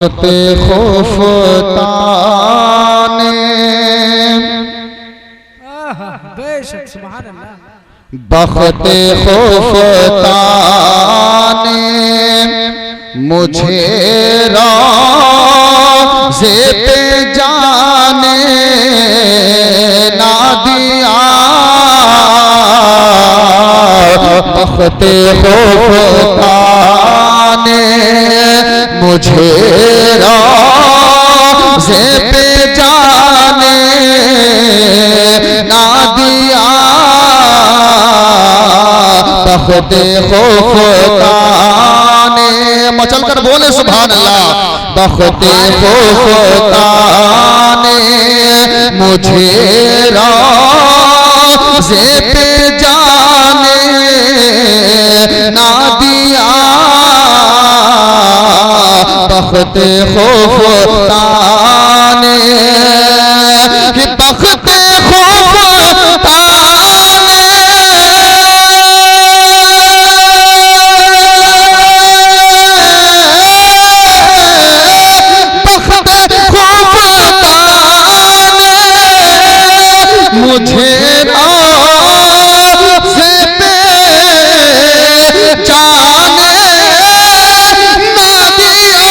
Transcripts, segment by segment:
बख्ते खुफ्ताने बेशक सुभान अल्लाह। बख्ते खुफ्ताने मुझे रोज़े पे जाने ना दिया। बख्ते खुफ्ताने मुझे रोज़े पे जाने ना दिया। बख्ते खुफ्ताने मचल कर बोले सुभान अल्लाह। बख्ते खुफ्ताने मुझे रोज़े पे जाने ना दिया। बख्ते खुफ्ताने कि बख्ते मुझे रोज़े पे जाने ना दिया।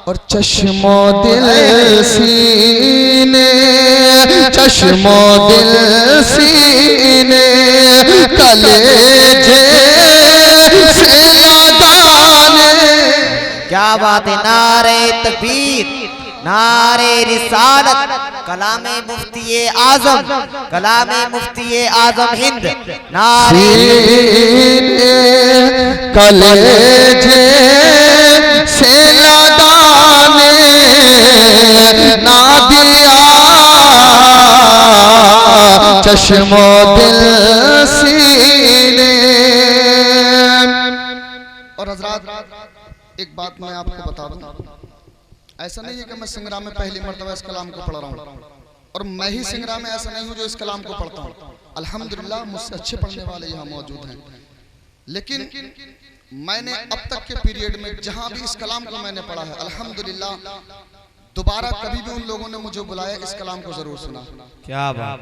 और चश्मो दिल सीने चश्मो दिल सीने कलेजे से लगाने। क्या बात है। नारे तकबीर, नारे रिसालत, कलामे मुफ्ती आजम, कलामे मुफ्ती आजम हिंद। नारे कलेजे से लगाने ना दिया। चश्मो दिल सीने। और हजरात एक बात मैं आपको बता दूं, ऐसा नहीं है कि मैं सिंगरा में पहली मर्तबा इस कलाम को पढ़ रहा हूँ, और मैं ही सिंगरा में ऐसा नहीं हूँ जो इस कलाम को पढ़ता हूँ। अल्हम्दुलिल्लाह मुझसे अच्छे पढ़ने वाले यहाँ मौजूद हैं, लेकिन मैंने अब तक के पीरियड में जहाँ भी इस कलाम को मैंने पढ़ा है, अल्हम्दुलिल्लाह दोबारा कभी भी उन लोगों ने मुझे बुलाया इस कलाम को जरूर सुना। क्या बात।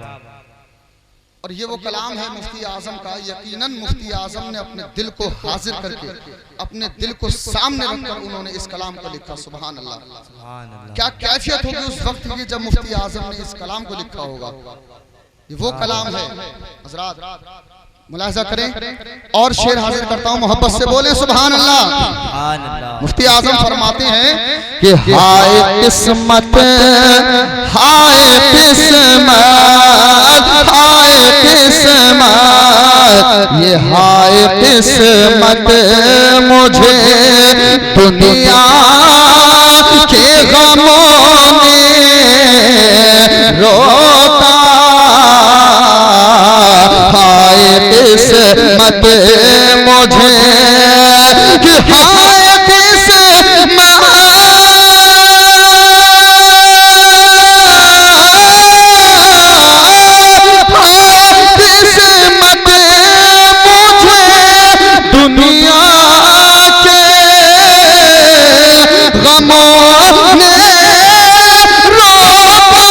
और ये वो कलाम है मुफ्ती आजम का। यकीनन मुफ्ती आजम ने अपने दिल को हाजिर करके, अपने दिल को सामने रखकर उन्होंने इस कलाम को लिखा। सुभान अल्लाह। क्या कैफियत होगी उस वक्त की जब मुफ्ती आजम ने इस कलाम को लिखा होगा। ये वो कलाम है हजरात, मुलाहिजा करें। और शेर हाजिर करता हूं, मोहब्बत से बोले सुभान अल्लाह। मुफ्ती आजम फरमाते हैं कि हाय किस्मत, हाय किस्मत, हाय किस्मत, ये हाय किस्मत मुझे दुनिया के गमों ने रोता। हाय किस्मत मुझे कि हाय किस्मत, दुनिया के गमों ने रोका।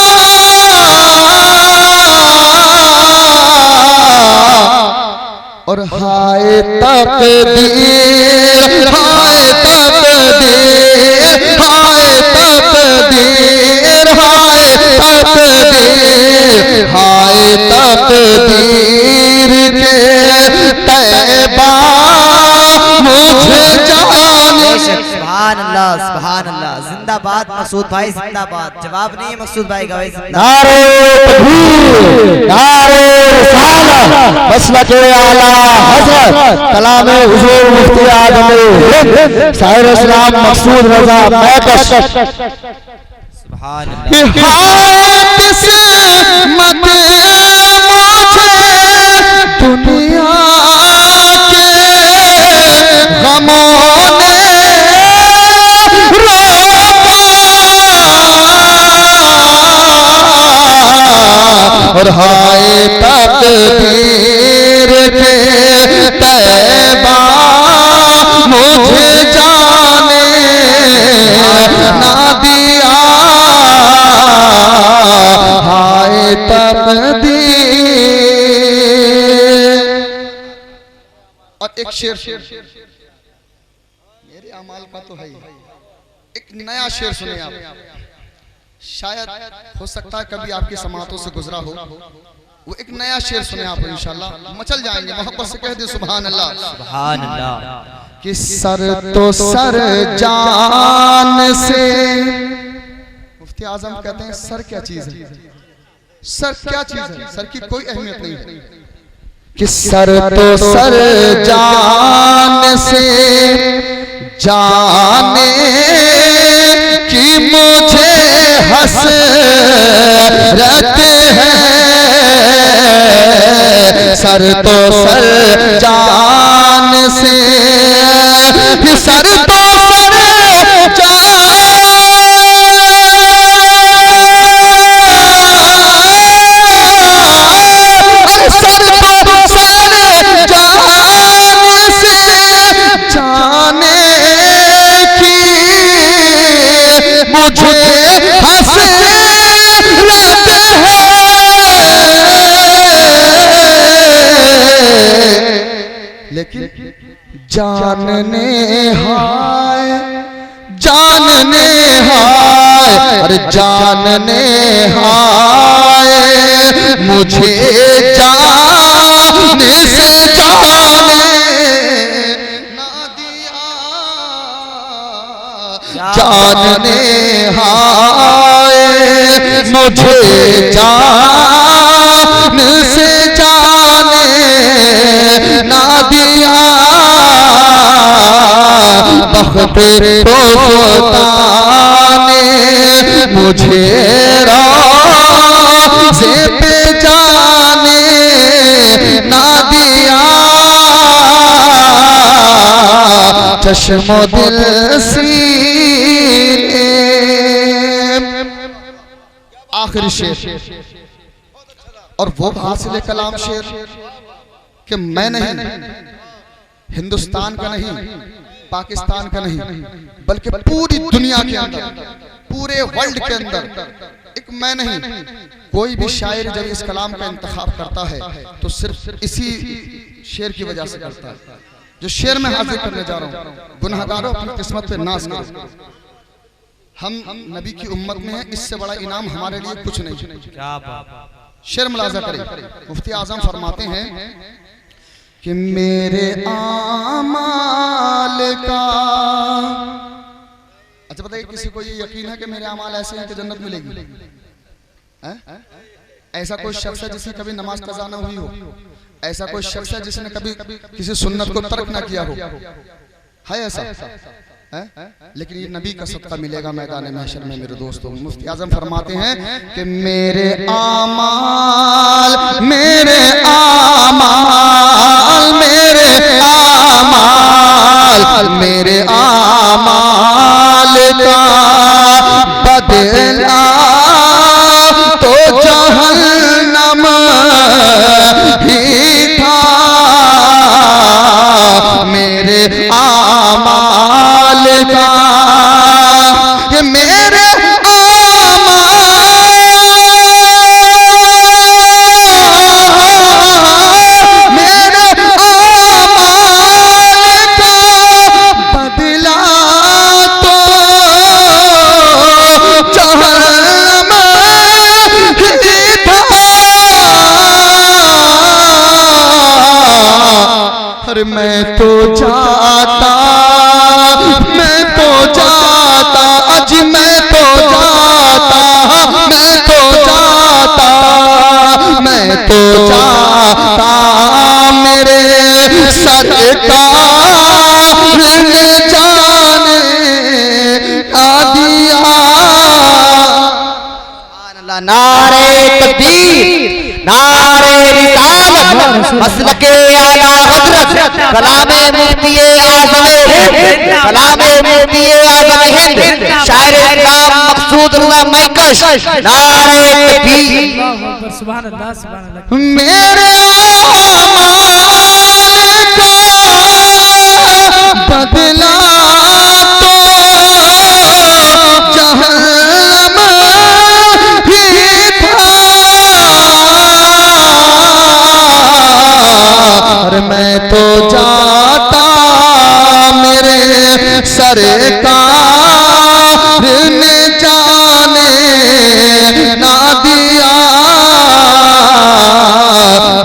और हाय तकदीर, हाय तकदीर, हाय तकदीर, हाय तकदीर, हाय तकदीर के तैबा मुझे जाने। सुभान अल्लाह, सुभान अल्लाह। जिंदाबाद मसूद भाई, जिंदाबाद। जवाब नहीं है मसूद भाई का भाई। नारे तकबीर, नारे रिसालत, मसलक आला हज़रत कलामे हुजूर मुफ्ती आजम हिंद शायर इस्लाम मकसूद रजा मैकश। सुभान अल्लाह। हाय किस्मत मुझे दुनिया के गमों ने रोका। और हाय तकदीर के तैबा तकदीर। और एक शेर मेरे अमाल का तो है ही, एक नया शेर सुने आप, शायद हो सकता है कभी आपकी समातों से गुजरा हो, वो एक नया शेर सुने आप, इंशाल्लाह मचल जाएंगे। मोहब्बत से कह दे सुभान अल्लाह। सुभान अल्लाह। कि सर तो सर जान से, मुफ्ती आजम कहते हैं सर क्या चीज है, सर क्या चीज है, सर की कोई अहमियत नहीं है। कि सर तो सर जान से जाने की मुझे हसरत है, सर तो सर जान से, सर तो सर जानने हाय, जानने हाय, अरे जानने हाय, मुझे जाने से जाने ना दिया, जानने हाय, मुझे जाने से जाने ना दिया, बख्ते तो ने मुझे रोज़े पे जाने ना दिया, चश्मो दिल सीने। आखिरी शेर और वो हासिल कलाम शेर कि मैं नहीं, हिंदुस्तान का नहीं, पाकिस्तान का नहीं, बल्कि पूरी दुनिया के अंदर, पूरे वर्ल्ड के अंदर एक मैं नहीं, कोई भी शायर जब इस कलाम का इंतखाब करता है तो सिर्फ इसी शेर की वजह से करता है। जो शेर में हाजिर करने जा रहा हूँ, गुनहगारों अपनी किस्मत पे नाज करो, हम नबी की उम्मत में हैं, इससे बड़ा इनाम हमारे लिए कुछ नहीं। क्या बात। शेर मुलाजा करें, मुफ्ती आजम फरमाते हैं कि मेरे आमाल का, अच्छा बताइए किसी को ये यकीन है कि मेरे आमाल ऐसे हैं कि जन्नत मिलेगी? ऐसा कोई शख्स है जिसने कभी नमाज कज़ा ना हुई हो? ऐसा कोई शख्स है जिसने कभी किसी सुन्नत को तर्क ना किया हो? है ऐसा? लेकिन ये नबी का सदका मिलेगा मैदान महशर में मेरे दोस्तों। मुफ्ती आजम फरमाते हैं कि मेरे आमाल, मेरे आमाल, मेरे आमाल, मेरे आमाल का बदला तो जहन्नम ही था, मेरे आमाल का, ये मेरे मैं तो जाता, मैं तो जाता, अज मैं तो जाता, मैं तो जाता, मैं तो जाता, मेरे सरकार ने जाने आ दिया। नारे तकबीर, नारे रिसालत, मसलके आला हज़रत, कलामे मुफ्ती आज़म हिंद, कलामे मुफ्ती आज़म हिंद, शायर इस्लाम मकसूद अल्लाह मैकश, नारे तकबीर। सुभान अल्लाह, सुभान अल्लाह। मेरे आमाल का बदला तो जहन्नम ही था, और मैं तो जाता मेरे सरकार ने जाने ना दिया,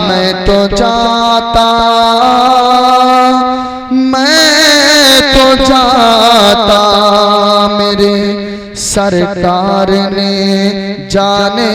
मैं तो जाता, मैं तो जाता मेरे सरकार ने जाने